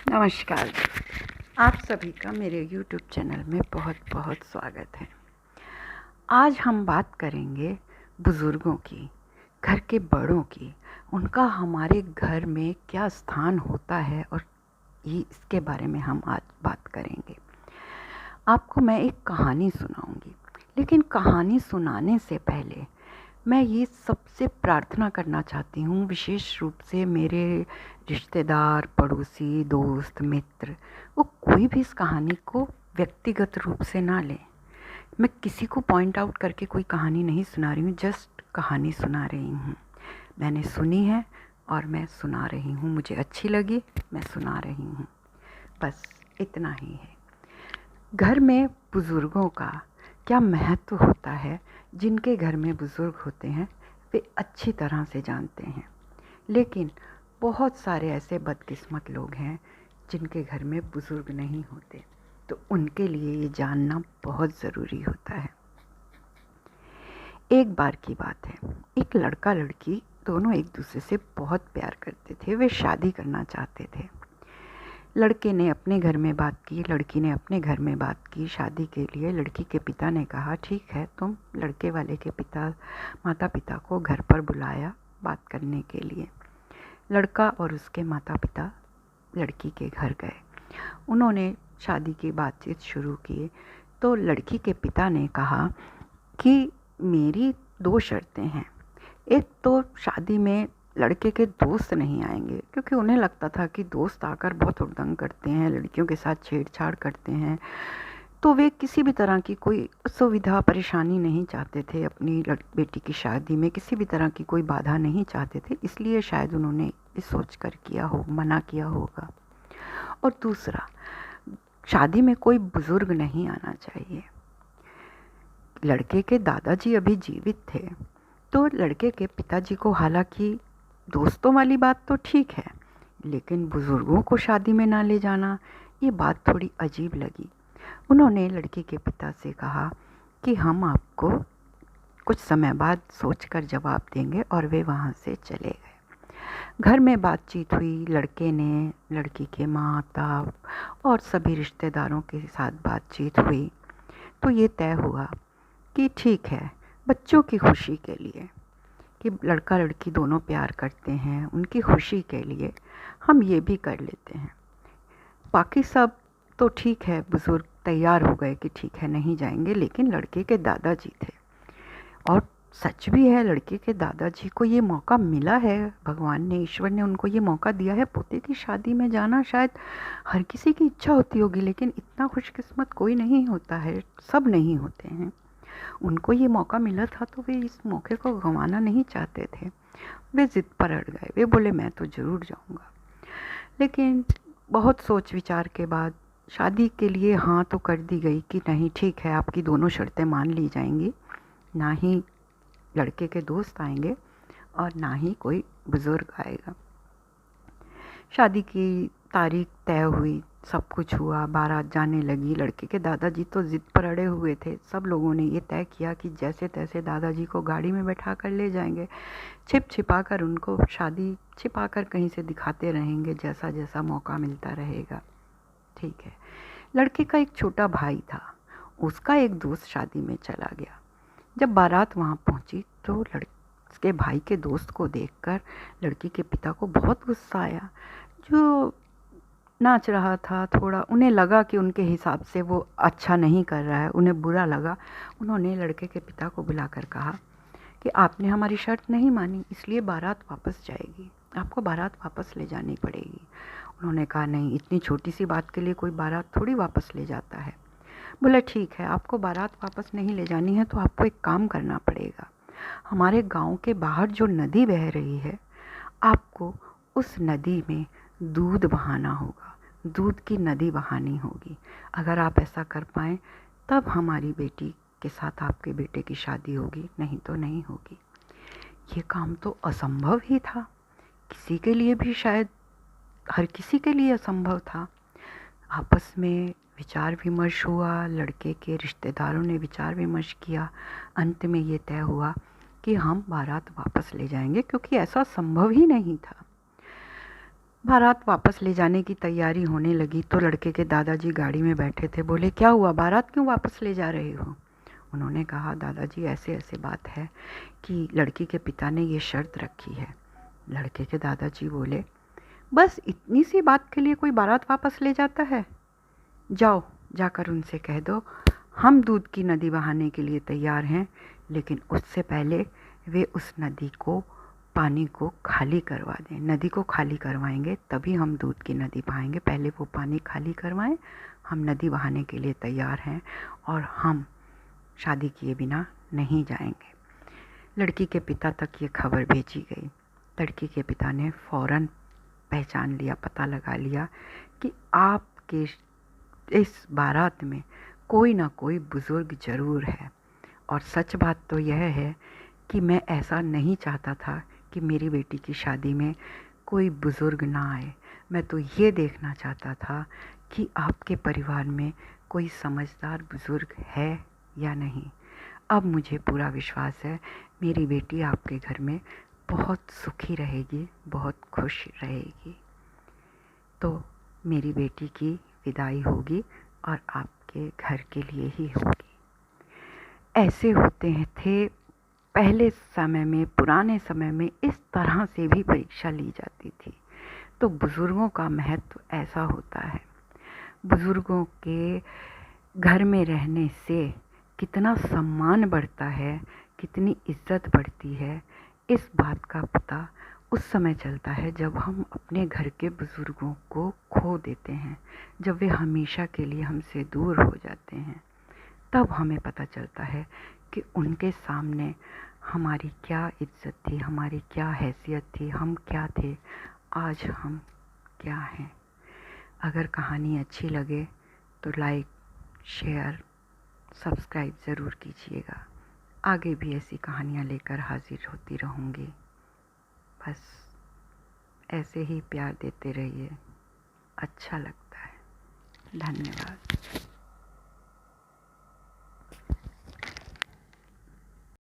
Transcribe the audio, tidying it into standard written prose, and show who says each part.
Speaker 1: नमस्कार। आप सभी का मेरे YouTube चैनल में बहुत बहुत स्वागत है। आज हम बात करेंगे बुज़ुर्गों की, घर के बड़ों की, उनका हमारे घर में क्या स्थान होता है और ये इसके बारे में हम आज बात करेंगे। आपको मैं एक कहानी सुनाऊंगी, लेकिन कहानी सुनाने से पहले मैं ये सबसे प्रार्थना करना चाहती हूँ, विशेष रूप से मेरे रिश्तेदार, पड़ोसी, दोस्त, मित्र, वो कोई भी इस कहानी को व्यक्तिगत रूप से ना लें। मैं किसी को पॉइंट आउट करके कोई कहानी नहीं सुना रही हूँ, जस्ट कहानी सुना रही हूँ। मैंने सुनी है और मैं सुना रही हूँ, मुझे अच्छी लगी, मैं सुना रही हूँ, बस इतना ही है। घर में बुज़ुर्गों का क्या महत्व होता है, जिनके घर में बुज़ुर्ग होते हैं वे अच्छी तरह से जानते हैं, लेकिन बहुत सारे ऐसे बदकिस्मत लोग हैं जिनके घर में बुज़ुर्ग नहीं होते, तो उनके लिए ये जानना बहुत ज़रूरी होता है। एक बार की बात है, एक लड़का लड़की दोनों एक दूसरे से बहुत प्यार करते थे। वे शादी करना चाहते थे। लड़के ने अपने घर में बात की, लड़की ने अपने घर में बात की शादी के लिए। लड़की के पिता ने कहा ठीक है, तुम लड़के वाले के माता पिता को घर पर बुलाया बात करने के लिए। लड़का और उसके माता पिता लड़की के घर गए। उन्होंने शादी की बातचीत शुरू की तो लड़की के पिता ने कहा कि मेरी दो शर्तें हैं। एक तो शादी में लड़के के दोस्त नहीं आएंगे, क्योंकि उन्हें लगता था कि दोस्त आकर बहुत हुड़दंग करते हैं, लड़कियों के साथ छेड़छाड़ करते हैं, तो वे किसी भी तरह की कोई असुविधा परेशानी नहीं चाहते थे। अपनी बेटी की शादी में किसी भी तरह की कोई बाधा नहीं चाहते थे, इसलिए शायद उन्होंने ये सोच कर किया हो, मना किया होगा। और दूसरा, शादी में कोई बुज़ुर्ग नहीं आना चाहिए। लड़के के दादाजी अभी जीवित थे, तो लड़के के पिताजी को हालांकि दोस्तों वाली बात तो ठीक है, लेकिन बुज़ुर्गों को शादी में ना ले जाना, ये बात थोड़ी अजीब लगी। उन्होंने लड़की के पिता से कहा कि हम आपको कुछ समय बाद सोचकर जवाब देंगे, और वे वहाँ से चले गए। घर में बातचीत हुई, लड़के ने लड़की के माता और सभी रिश्तेदारों के साथ बातचीत हुई, तो ये तय हुआ कि ठीक है, बच्चों की खुशी के लिए, कि लड़का लड़की दोनों प्यार करते हैं, उनकी खुशी के लिए हम ये भी कर लेते हैं। बाकी सब तो ठीक है, बुज़ुर्ग तैयार हो गए कि ठीक है नहीं जाएंगे, लेकिन लड़के के दादाजी थे, और सच भी है, लड़के के दादाजी को ये मौका मिला है, भगवान ने, ईश्वर ने उनको ये मौका दिया है। पोते की शादी में जाना शायद हर किसी की इच्छा होती होगी, लेकिन इतना खुशकिस्मत कोई नहीं होता है, सब नहीं होते हैं। उनको ये मौका मिला था तो वे इस मौके को गंवाना नहीं चाहते थे। वे ज़िद पर अड़ गए, वे बोले मैं तो ज़रूर जाऊंगा। लेकिन बहुत सोच विचार के बाद शादी के लिए हाँ तो कर दी गई कि नहीं ठीक है, आपकी दोनों शर्तें मान ली जाएंगी, ना ही लड़के के दोस्त आएंगे और ना ही कोई बुज़ुर्ग आएगा। शादी की तारीख तय हुई, सब कुछ हुआ, बारात जाने लगी। लड़के के दादाजी तो ज़िद पर अड़े हुए थे। सब लोगों ने ये तय किया कि जैसे तैसे दादाजी को गाड़ी में बैठा कर ले जाएंगे, छिपा कर उनको शादी छिपा कर कहीं से दिखाते रहेंगे, जैसा जैसा मौका मिलता रहेगा। ठीक है। लड़के का एक छोटा भाई था, उसका एक दोस्त शादी में चला गया। जब बारात वहाँ पहुँची तो उसके भाई के दोस्त को देखकर लड़की के पिता को बहुत गुस्सा आया। जो नाच रहा था, थोड़ा उन्हें लगा कि उनके हिसाब से वो अच्छा नहीं कर रहा है, उन्हें बुरा लगा। उन्होंने लड़के के पिता को बुलाकर कहा कि आपने हमारी शर्त नहीं मानी, इसलिए बारात वापस जाएगी, आपको बारात वापस ले जानी पड़ेगी। उन्होंने कहा नहीं, इतनी छोटी सी बात के लिए कोई बारात थोड़ी वापस ले जाता है। बोले ठीक है, आपको बारात वापस नहीं ले जानी है तो आपको एक काम करना पड़ेगा। हमारे गांव के बाहर जो नदी बह रही है, आपको उस नदी में दूध बहाना होगा, दूध की नदी बहानी होगी। अगर आप ऐसा कर पाएँ तब हमारी बेटी के साथ आपके बेटे की शादी होगी, नहीं तो नहीं होगी। ये काम तो असंभव ही था, किसी के लिए भी, शायद हर किसी के लिए असंभव था। आपस में विचार विमर्श हुआ, लड़के के रिश्तेदारों ने विचार विमर्श किया। अंत में ये तय हुआ कि हम बारात वापस ले जाएंगे, क्योंकि ऐसा संभव ही नहीं था। बारात वापस ले जाने की तैयारी होने लगी तो लड़के के दादाजी गाड़ी में बैठे थे। बोले, क्या हुआ, बारात क्यों वापस ले जा रहे हो? उन्होंने कहा, दादाजी ऐसे ऐसे बात है कि लड़की के पिता ने ये शर्त रखी है। लड़के के दादाजी बोले, बस इतनी सी बात के लिए कोई बारात वापस ले जाता है? जाओ, जाकर उनसे कह दो हम दूध की नदी बहाने के लिए तैयार हैं, लेकिन उससे पहले वे उस नदी को, पानी को खाली करवा दें। नदी को खाली करवाएंगे तभी हम दूध की नदी बहाएंगे। पहले वो पानी खाली करवाएं, हम नदी बहाने के लिए तैयार हैं और हम शादी किए बिना नहीं जाएंगे। लड़की के पिता तक ये खबर भेजी गई। लड़की के पिता ने फ़ौरन पहचान लिया, पता लगा लिया कि आपके इस बारात में कोई ना कोई बुज़ुर्ग ज़रूर है। और सच बात तो यह है कि मैं ऐसा नहीं चाहता था कि मेरी बेटी की शादी में कोई बुज़ुर्ग ना आए। मैं तो ये देखना चाहता था कि आपके परिवार में कोई समझदार बुज़ुर्ग है या नहीं। अब मुझे पूरा विश्वास है मेरी बेटी आपके घर में बहुत सुखी रहेगी, बहुत खुश रहेगी। तो मेरी बेटी की विदाई होगी और आपके घर के लिए ही होगी। ऐसे होते हैं थे पहले समय में, पुराने समय में इस तरह से भी परीक्षा ली जाती थी। तो बुज़ुर्गों का महत्व ऐसा होता है। बुज़ुर्गों के घर में रहने से कितना सम्मान बढ़ता है, कितनी इज्जत बढ़ती है, इस बात का पता उस समय चलता है जब हम अपने घर के बुज़ुर्गों को खो देते हैं, जब वे हमेशा के लिए हमसे दूर हो जाते हैं। तब हमें पता चलता है कि उनके सामने हमारी क्या इज्जत थी, हमारी क्या हैसियत थी, हम क्या थे, आज हम क्या हैं। अगर कहानी अच्छी लगे तो लाइक, शेयर, सब्सक्राइब ज़रूर कीजिएगा। आगे भी ऐसी कहानियाँ लेकर हाजिर होती रहूँगी। बस ऐसे ही प्यार देते रहिए, अच्छा लगता है। धन्यवाद।